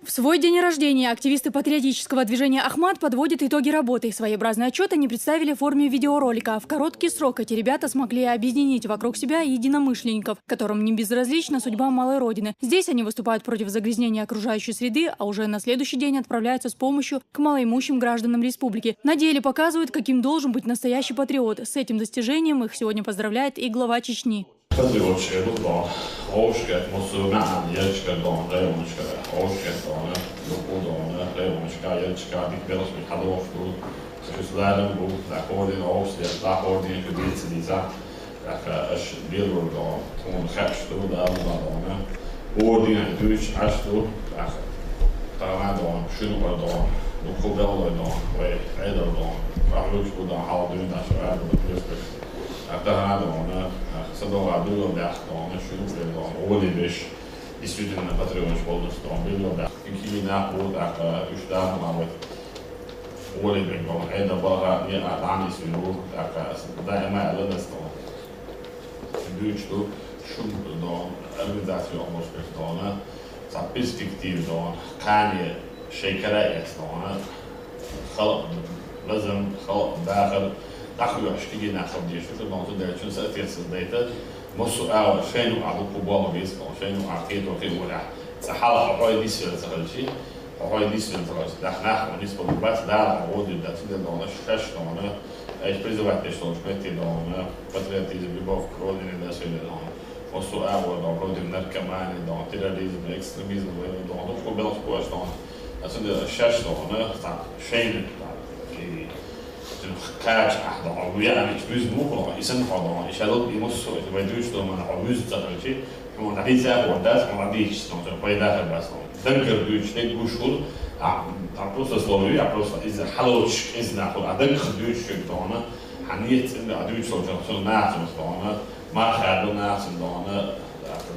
В свой день рождения активисты патриотического движения «Ахмат» подводят итоги работы. Своеобразный отчет они представили в форме видеоролика. В короткий срок эти ребята смогли объединить вокруг себя единомышленников, которым не безразлична судьба малой родины. Здесь они выступают против загрязнения окружающей среды, а уже на следующий день отправляются с помощью к малоимущим гражданам республики. На деле показывают, каким должен быть настоящий патриот. С этим достижением их сегодня поздравляет и глава Чечни. Действительно патриотич полностью был, да. Какие напор, так устав, мамы, воли бегом, это было не одни свою, так да, мы это достал. Бюч что шум до организации оморской стороны, за перспектив до кани шейкера стороны, хал, лазем, хал, дахар, дахар, что на хабдиш, что там туда, что соответствует. مصر شنو عدو كوبا بيسكو شنو عقيدة ولا صحة حوالي ديس تغلشي حوالي ديس تغلش ده احنا بالنسبة للباس ده عود ده تيجي ده ولا شاش ده ولا ايش بريزوات ايش لو شمتي ده ولا patriotism بيبقى في كل ده شيء ده مصر ده عود النركمان ده terrorism extremism ده ده كل بلاد كويس ده أصلا شاش ده ولا شيء كاش أحد عويا مش بيز مقرأ يسمى هذا يشالط بيمص ويدوش ده من عويز تغلشي هم نحيسه وداس ما عنديش نقطة بايدها بس ذكر دوش نقوشول عبروس الصلوي عبروس إذا حلوش إذا نقول أذكر دوش شغلنا حنيت إن أدوش صوت ناس مثلاً ما خدوا ناس مثلاً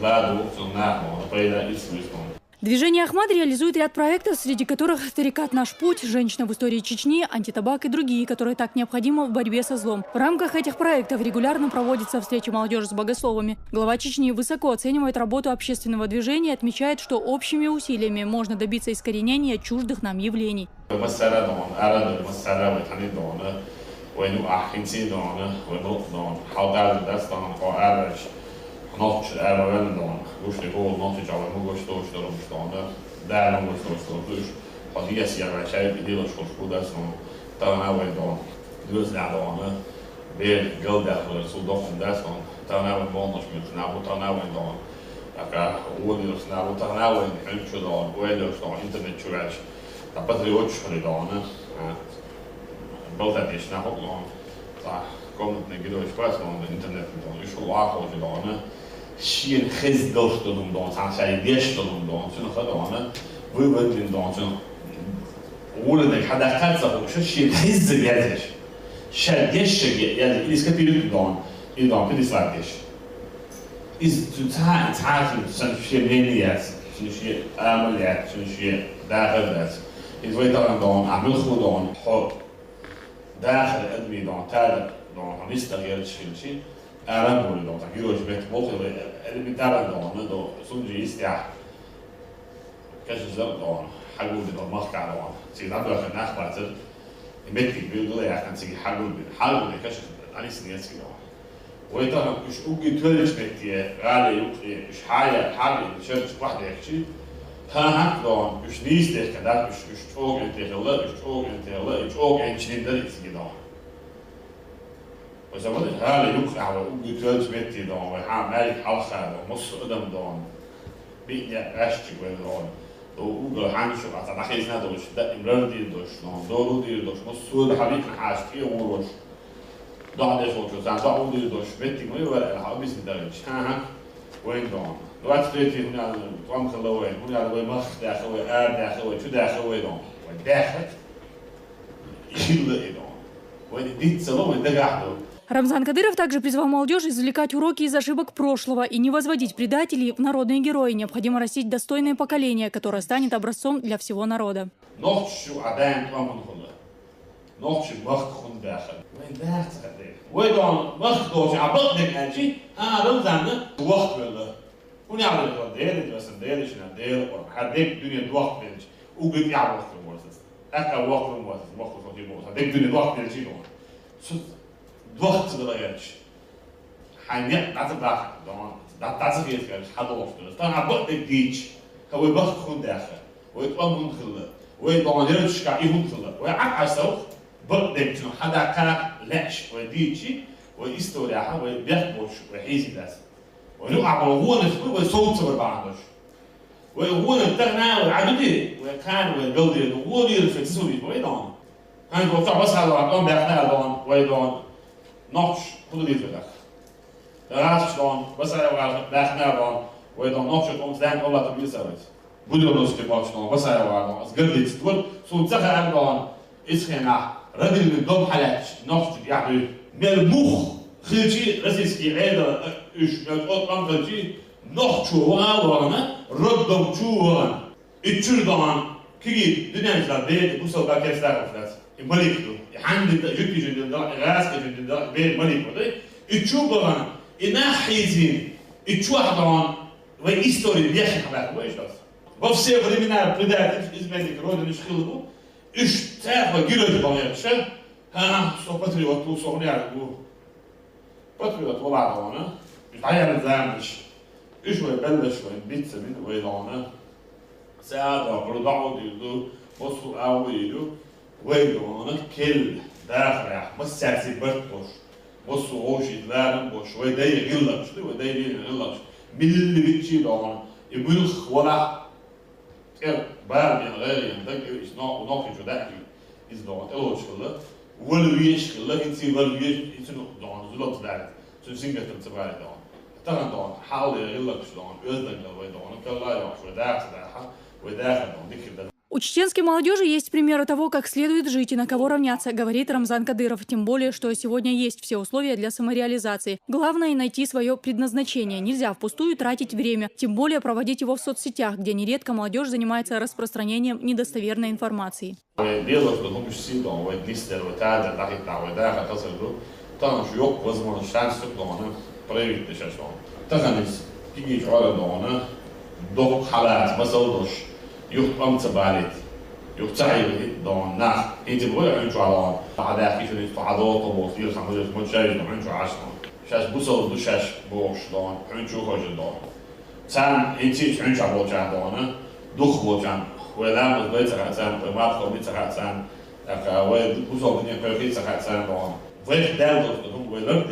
لا دو ناس بايدها اسمه Движение «Ахмат» реализует ряд проектов, среди которых «Старикат. Наш путь», «Женщина в истории Чечни», «Антитабак» и другие, которые так необходимы в борьбе со злом. В рамках этих проектов регулярно проводятся встречи молодежи с богословами. Глава Чечни высоко оценивает работу общественного движения и отмечает, что общими усилиями можно добиться искоренения чуждых нам явлений. Något är väl då, just det går något jag vill gå stå rumstående där de går stå och det ser jag själv i det skolan som tar när vi då lösnar då väl gilda för så då där som tar när vi månadsmöten när tar när vi då jag ordnar oss när tar när vi inte då och är det så internet church där patriots för idag både det snabbt och så kommer det gå i space på internet då ju så långt och idag شيء خز دوست دون دون سانشاي ديش دون دون شنو خدونا ويبدين دون شنو ولدك حدا خلصه شو شيء خز بيدش شديش يعني إذا كتير دون إذا كده سلاكش إذا تعرف شنو شيء منيات شنو شيء عمليات شنو شيء داخل ذات إذا ويتران دون عمل خدون حب داخل أدمي دون تالك دون هنستغير شيء أنا بقول لهم تغيير جبت مخ اللي بتابع دون دو سونجي استياح كاش زرق دون حلو دون مخ على دون سيد عبد الله الناس بعتر يمتي بيقول لي عشان تيجي حلو كاش أنا سنيت كده ويترى مش أوجي تولش بتي غالي مش حاجة شرط واحد يحكي ها دون مش نيست كده مش أوجي مش أوجي شنين ده كده وزمان هذا يقع ويتولد بيتي دون ويحام مالك حلقة ومصر قدم دون بيئة أشتي ويدون وقول عنشو عطا نخيزنا دوش دا إمرردي دوش دورو دير دوش مصر حبيك نحاش فيه ومروش دون ديش وشو زان دون دير دوش بيتي مو يولا الحبيس ندرج ها وين دون دلوقتي بيتي هنا طعم خلوين هنا وين مخ داخل وين داخل شو داخل وين دون وين داخل يشيل دون وين ديت سلو وين دقاحدو. Рамзан Кадыров также призвал молодежь извлекать уроки из ошибок прошлого и не возводить предателей в народные герои. Необходимо растить достойное поколение, которое станет образцом для всего народа. يعمل ديل بس ديل شنو ديل هديك الدنيا دوق بينش وقت يعمل وقت الموسس أكا وقت الموسس وقت صوتي موسس هديك الدنيا دوق بينش يدون شو دوق تغيرش حنيا نعتبر دون تعرف كيف كان حد وقت طبعا بقت ديتش هو بقى خون داخل ويتقوم من خلا ويدون يرجع كعيهم خلا ويعك عسوق بقت ديتش حدا كان لعش وديتشي ويستوريها ويبيحبوش ويحيزي داس ونقع هو نفسه ويصوت صور بعضش وهو نتغنى والعددي وكان ويجودي وهو اللي يرفكسوني ويدون كان يقطع بس على الأرقام بيحنا دون ويدون نقش كل دي تدخل راس دون بس على بيحنا دون ويدون نقش تقوم زين الله تبي يسوي بدو نص تباش دون بس على دون أسجل تقول صوت زخر عن دون إسخنا ردي من دون حالات نقش يعني من المخ خلتي رسيسكي عيدا إيش بيتقطع خلتي نخشوها وانا ردم شوها اتشردان كي دنيا مثل بيت بوسو باكر ستار فلاس الملك دو عند جوكي جند راس جند بيت ملك ودي اتشوبان انا حيزين اتشوحدان وي استوري بيحكي حبات وايش بس بفسي بريمنا بدات ازمنك رود مش خلبو ايش تاخذ جيرو باليش ها سو باتريوت تو سو نيارغو باتريوت ولا دانا مش عيال زامش إيش ويبلش وينبيتس من ويدانا ساعة وقردعو ديدو بصو أو يدو ويدانا كل داخل يا بس ساعتي برتوش بصو غوش يتلارم بوش ويداي يغلقش ويداي يغلقش من اللي بيتشي دانا يبلخ ولا كير بار بين غير يندق إسنا وناقي جداكي إز دانا تلوش كله ولويش كله إنسي ولويش إنسي دانا زلط دارت سنسينجة تبتبالي دانا طبعا دون حاول يغلق شلون أذن لو دون كلا يوش وداخل داخل وداخل دون ديك. У чеченской молодежи есть примеры того, как следует жить и на кого равняться, говорит Рамзан Кадыров. Тем более, что сегодня есть все условия для самореализации. Главное – найти свое предназначение. Нельзя впустую тратить время, тем более проводить его в соцсетях, где нередко молодежь занимается распространением недостоверной информации. проявить сейчас он. Таганис тигич على دونه دوق حالات بسودش يخطم تباليت يقطعي دون ناخ انت بقول عنده على بعد كيف يتعاضوا وطير خمسة مش شايف عنده 10 شاش بوسو شاش بوش دون عنده خوش دون سان انت عنده على وجه دونه دوخ وجه ولا مزبوط سان ما تخلي سان وين بوسو بني كيف سان دون وين دالو دون وين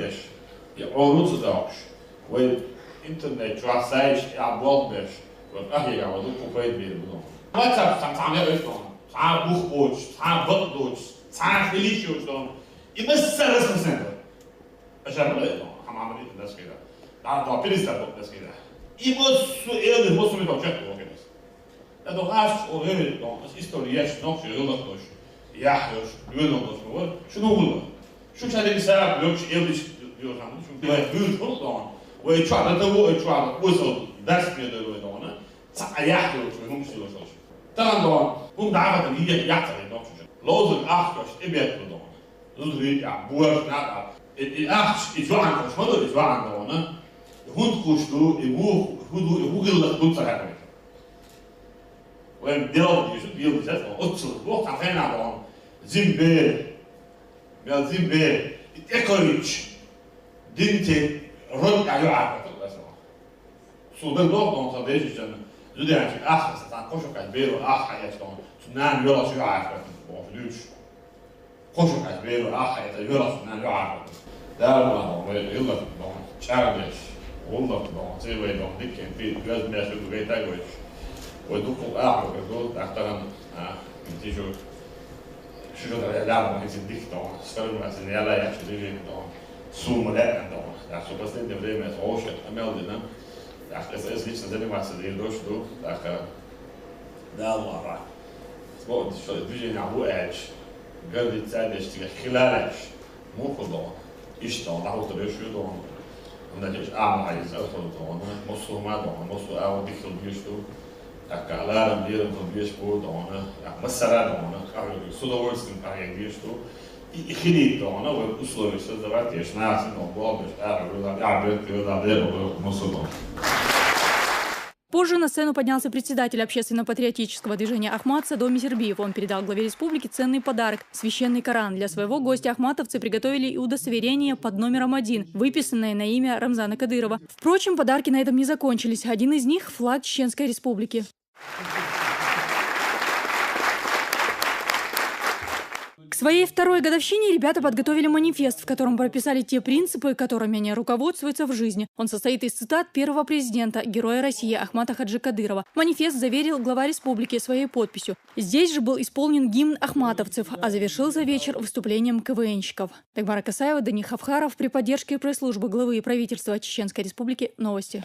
عروض داش والإنترنت شو عسايش عباد بيش والأهل يعودوا كوفيد بيربطون ما تعرف تعمل إيش دون تعال بوخ بوش تعال بط دوش تعال خليش يوش دون يمس رسم سنتر أشار ولا دون هم عملية الناس كده تعال تعال بيريز تبغى الناس كده يمس إيه يمس من توجه وكده هذا غاش وغير دون بس إستورياش نوش يغلط دوش يحيوش يغلط دوش شنو غلط شو هذا السبب لوش يلش بيوت دون ويتشعر ده ويتشعر وصل درس كده دون يحيى وهم شيء وصل طبعا دون هم دعوة اللي هي يحتاج دون لازم أخش إبيات دون لازم يرجع بوش نعم الأخش يجوا عن كش هذا يجوا عن دون هود كشلو يبوه غلط دون سهل وين ديال يشوف جالس أتصل وقت عفينا دون زيمبير بيا زيمبير إكوريتش دينتي رد على عارف صودر دوغ دون تبيش جن زودي عن آخر ستان كوشو كاتبيرو آخر حياة دون تنام يلا شو عارف بوفلوش كوشو كاتبيرو آخر حياة يلا تنام يعرف دار ما هو يلا دون شاربش والله دون تيوي دون ديكن في جاز ماشي دوغي تاغوش ودوكو آخر بدو تحترم انتيجو شو ده لعبة ما يصير ديك دون سكرم ما يصير يلا يحشي ديك دون سوم لا دون daar zo pas niet de met hoofd melden dan daar is iets dat ik maar ze hier door doe daar maar sport شو الفيجن هو ايش قال لي تسالش خلالش مو خضوع يشتغل راح تبي شو دون انا جيش اعمل عايز ادخل دون مصو ما دون مصو او ديك البيشتو اكالارم ديال البيش بود دون مسرا دون سودا ورستن باي بيشتو يخلي دون والأسلوب الشذوات يشناس إنه بابش أعرف ولا أعرف ولا دير ولا مصدر Позже на сцену поднялся председатель общественно-патриотического движения «Ахмат» Садо Мизербиев. Он передал главе республики ценный подарок – священный Коран. Для своего гостя ахматовцы приготовили и удостоверение под номером 1, выписанное на имя Рамзана Кадырова. Впрочем, подарки на этом не закончились. Один из них – флаг Чеченской Республики. К своей второй годовщине ребята подготовили манифест, в котором прописали те принципы, которыми они руководствуются в жизни. Он состоит из цитат первого президента, героя России Ахмата Хаджи Кадырова. Манифест заверил глава республики своей подписью. Здесь же был исполнен гимн ахматовцев, а завершился вечер выступлением КВНщиков. Дагмара Касаева, Дани Хавхаров при поддержке пресс-службы главы правительства Чеченской Республики. Новости.